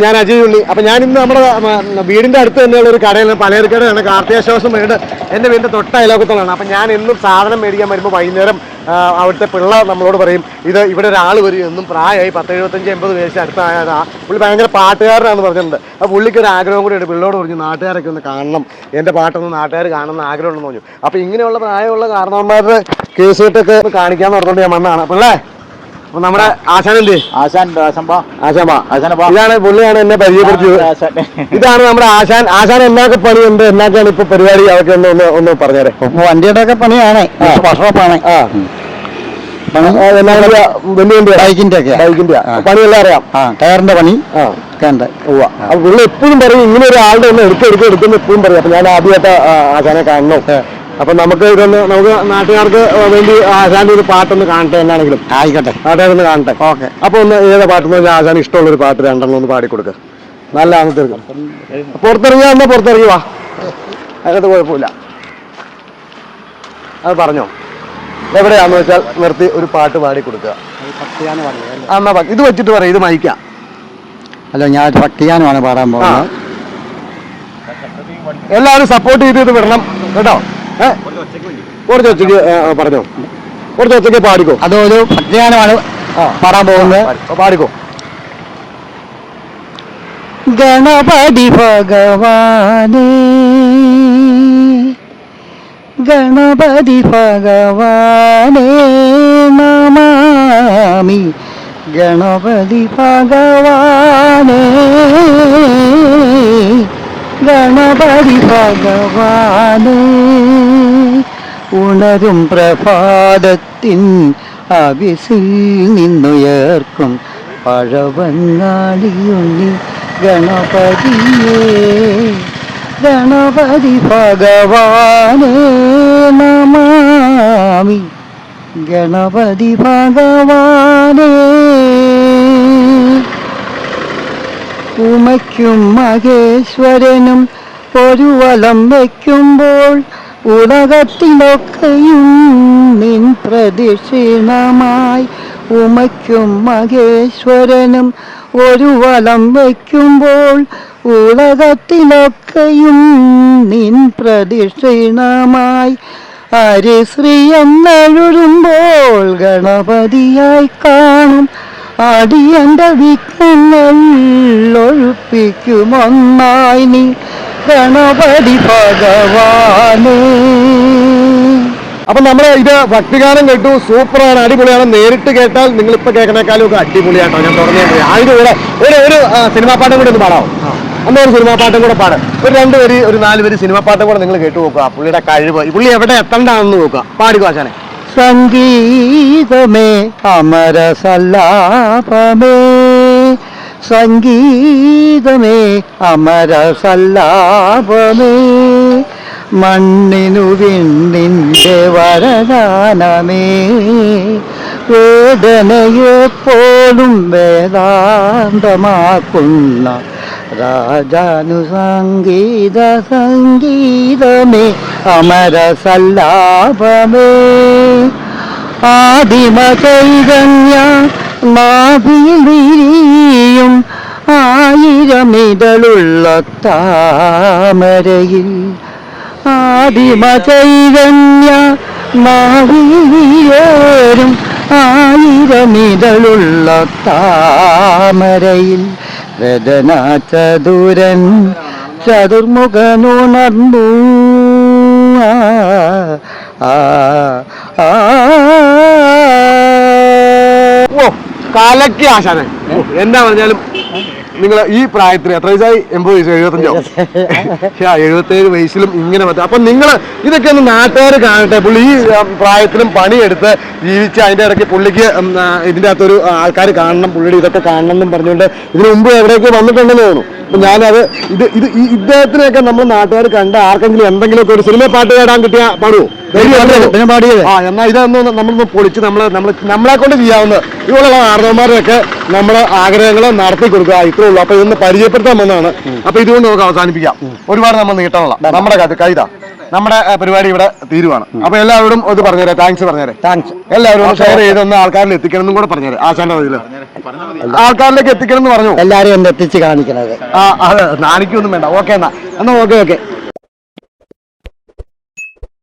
ഞാൻ അജയ് ഉണ്ണി. അപ്പം ഞാൻ ഇന്ന് നമ്മുടെ വീടിൻ്റെ അടുത്ത് തന്നെയുള്ള ഒരു കടയിൽ പലചരക്കടയാണ്, കാർത്തികശ്വാസം വീട് എൻ്റെ വീടിൻ്റെ തൊട്ട അയലോകത്തുള്ളതാണ്. അപ്പം ഞാൻ എന്നും സാധനം മേടിക്കാൻ വരുമ്പോൾ വൈകുന്നേരം അവിടുത്തെ പിള്ള നമ്മളോട് പറയും ഇവിടെ ഒരാൾ വരും, എന്നും പ്രായമായി 70-75 വയസ്സ് അടുത്തായതാ, പുള്ളി ഭയങ്കര പാട്ടുകാരനാണെന്ന് പറഞ്ഞിട്ടുണ്ട്. അപ്പോൾ പുള്ളിക്ക് ഒരു ആഗ്രഹം കൂടി ഉണ്ട്, പിള്ളോട് പറഞ്ഞു നാട്ടുകാരൊക്കെ ഒന്ന് കാണണം, എൻ്റെ പാട്ടൊന്ന് നാട്ടുകാർ കാണണമെന്ന് ആഗ്രഹമുണ്ടെന്ന് പറഞ്ഞു. അപ്പോൾ ഇങ്ങനെയുള്ള പ്രായമുള്ള കാരണവന്മാരുടെ കേസുകെട്ടൊക്കെ കാണിക്കാമെന്ന് പറഞ്ഞുകൊണ്ട് ഞാൻ വന്നതാണ്. പിള്ളേ, നമ്മുടെ ആശാനല്ലേ? ഇതാണ് പുള്ളിയാണ് എന്നെ പരിചയപ്പെടുത്തിയത്. ഇതാണ് നമ്മുടെ ആശാൻ എന്നാക്കെ പണിയുണ്ട്, എന്നാക്കാണ് ഇപ്പൊ പരിപാടി, അതൊക്കെ ഒന്ന് പറഞ്ഞേരെ. വണ്ടിയുടെ ഒക്കെ പണിയാണ്, വർഷോപ്പാണ്. ബൈക്കിന്റെ പണിയെല്ലാം അറിയാം. ടയറിന്റെ പണി അപ്പൊ പുള്ളി എപ്പോഴും പറയും ഇങ്ങനെ ഒരു ആളുടെ ഒന്ന് എടുക്കുന്ന എപ്പോഴും പറയും. അപ്പൊ ഞാൻ ആദ്യമായിട്ട് ആശാനെ കാണണം. അപ്പൊ നമുക്ക് നാട്ടുകാർക്ക് വേണ്ടി ആശാന്റെ ഒരു പാട്ടൊന്ന് കാണട്ടെ, എന്നാണെങ്കിലും ആയിക്കോട്ടെ, നാട്ടുകാരൊന്ന് കാണട്ടെ. ഓക്കെ. അപ്പൊ ഒന്ന് ഏതാ പാട്ടെന്ന് പറഞ്ഞാൽ ആശാൻ ഇഷ്ടമുള്ളൊരു പാട്ട് രണ്ടെണ്ണം ഒന്ന് പാടിക്കൊടുക്കുക. നല്ലതാണ് തീർക്കും. പുറത്തിറങ്ങിയാ എന്നാ പുറത്തിറങ്ങി വാ, അതിനകത്ത് കുഴപ്പമില്ല. അത് പറഞ്ഞോ, എവിടെയാന്ന് വെച്ചാൽ നിർത്തി ഒരു പാട്ട് പാടിക്കൊടുക്കുക. എന്നാ ഇത് വെച്ചിട്ട് പറയാം, ഇത് മൈക്കാം. അല്ല, ഞാൻ ഭക്തിഗാനമാണ് പാടാൻ പോകുന്നത്. എല്ലാവരും സപ്പോർട്ട് ചെയ്ത് വിടണം കേട്ടോ. കുറച്ച് ഒച്ചയ്ക്ക് പറഞ്ഞോ, കുറച്ച് ഒച്ചയ്ക്ക് പാടിക്കോ. അതൊരു ഭക്തിഗാനമാണ് പാടാൻ പോകുന്നത്, പാടിക്കോ. ഗണപതി ഭഗവാനേ, ഗണപതി ഭഗവാനേ നമാമി, ഗണപതി ഭഗവാനേ, ഗണപതി ഭഗവാനേ. ഉണരും പ്രഭാതത്തിൻ അവിസിൽ നിന്നുയർക്കും പഴവങ്ങാടിയുണ്ണി ഗണപതിയേ, ഗണപതി ഭഗവാനേ നമാമി, ഗണപതി ഭഗവാനേ. ഉമയ്ക്കും മഹേശ്വരനും ഒരു വലം വയ്ക്കുമ്പോൾ ഉലകത്തിലൊക്കെയും നിൻ പ്രദക്ഷിണമായി. ഉമയ്ക്കും മഹേശ്വരനും ഒരു വലം വയ്ക്കുമ്പോൾ ഉലകത്തിലൊക്കെയും നിൻ പ്രദക്ഷിണമായി. ഹരിശ്രീ എന്നെഴുതുമ്പോൾ ഗണപതിയായി കാണും, അടിയന്റെ വിഘ്നങ്ങൾ ഒഴിപ്പിക്കുമൊന്നായി നീ ഗണപതി ഭഗവാനേ. അപ്പൊ നമ്മള് ഇത് ഭക്തിഗാനം കേട്ടു, സൂപ്പറാണ്, അടിപൊളിയാണ്. നേരിട്ട് കേട്ടാൽ നിങ്ങളിപ്പോ കേൾക്കണേക്കാളും ഒക്കെ അടിപൊളിയാട്ടോ. ഞാൻ തുടങ്ങിയ അതിന്റെ കൂടെ ഒരു സിനിമാ പാട്ടും കൂടെ ഒന്ന് പാടാവോ? അന്ന് ഒരു സിനിമാ പാട്ടും കൂടെ പാട്, ഒരു 2 വരി ഒരു 4 വരി സിനിമാ പാട്ടും കൂടെ നിങ്ങൾ കേട്ടു നോക്കുക. പുള്ളിയുടെ കഴിവ്, പുള്ളി എവിടെ എത്തണ്ടാണെന്ന് നോക്കുക. പാടിക്കോ ആശാനെ. സംഗീതമേ അമര സല്ലാപമേ, സംഗീതമേ അമര സല്ലാപമേ, മണ്ണിനു വിണ്ണിന്റെ വരദാനമേ, വേദനയെപ്പോലും വേദാന്തമാക്കുന്ന രാജാനുസംഗീത സംഗീതമേ അമര സല്ലാപമേ. ആദിമ ചൈതന്യ നാഭിയിൽ വിരിയും 1000 ഇതളുള്ള താമരയിൽ, ആദിമ ചൈതന്യ നാഭിയിൽ വിരിയും 1000 ഇതളുള്ള താമരയിൽ, രചനാ ചതുരൻ ചതുർമുഖനുണർന്നു. കലക്കി ആശാനെ. എന്താ പറഞ്ഞാലും നിങ്ങൾ ഈ പ്രായത്തിൽ എത്ര വയസ്സായി? 80 വയസ്സ്, 75? 77 വയസ്സിലും ഇങ്ങനെ പറ്റും. അപ്പൊ നിങ്ങൾ ഇതൊക്കെ ഒന്ന് നാട്ടുകാർ കാണട്ടെ. പുള്ളി ഈ പ്രായത്തിലും പണിയെടുത്ത് ജീവിച്ച് അതിന്റെ ഇടയ്ക്ക് പുള്ളിക്ക് ഇതിൻ്റെ അകത്തൊരു ആൾക്കാർ കാണണം, പുള്ളിയുടെ ഇതൊക്കെ കാണണം എന്നും പറഞ്ഞുകൊണ്ട് ഇതിനു മുമ്പ് എവിടെയൊക്കെ വന്നിട്ടുണ്ടെന്ന് തോന്നുന്നു. അപ്പൊ ഞാനത് ഇദ്ദേഹത്തിനെയൊക്കെ നമ്മൾ നാട്ടുകാർ കണ്ട ആർക്കെങ്കിലും എന്തെങ്കിലുമൊക്കെ ഒരു സിനിമ പാട്ട് കേടാൻ കിട്ടിയാൽ പാടുവോ? പാടിയത്. എന്നാൽ ഇതൊന്ന് നമ്മളൊന്ന് പൊളിച്ച് നമ്മളെ കൊണ്ട് ചെയ്യാവുന്ന ഇതുപോലുള്ള ആർന്നവന്മാരെയൊക്കെ നമ്മളെ ആഗ്രഹങ്ങൾ നടത്തി കൊടുക്കുക, ഇത്രേ ഉള്ളൂ. അപ്പൊ ഇതൊന്ന് പരിചയപ്പെടുത്താൻ വന്നതാണ്. അപ്പൊ ഇതുകൊണ്ട് നമുക്ക് അവസാനിപ്പിക്കാം. ഒരുപാട് നമ്മൾ നീട്ടാനുള്ള നമ്മുടെ കൈത നമ്മുടെ പരിപാടി ഇവിടെ തീരുവാണ്. അപ്പൊ എല്ലാവരോടും ഇത് പറഞ്ഞേരെ, താങ്ക്സ് പറഞ്ഞേരെ. താങ്ക്സ്. എല്ലാവരും ഒന്ന് ഷെയർ ചെയ്തൊന്ന് ആൾക്കാരിൽ എത്തിക്കണം എന്നും കൂടെ പറഞ്ഞേരെ. ആശാന്റെ വഴിയില് ആൾക്കാരിലേക്ക് എത്തിക്കണം എന്ന് പറഞ്ഞു. എല്ലാരെയും ഒന്ന് എത്തിച്ച് കാണിക്കണത്. അതെ, നാണിക്കൊന്നും വേണ്ട. ഓക്കെ എന്നാ ഓക്കെ.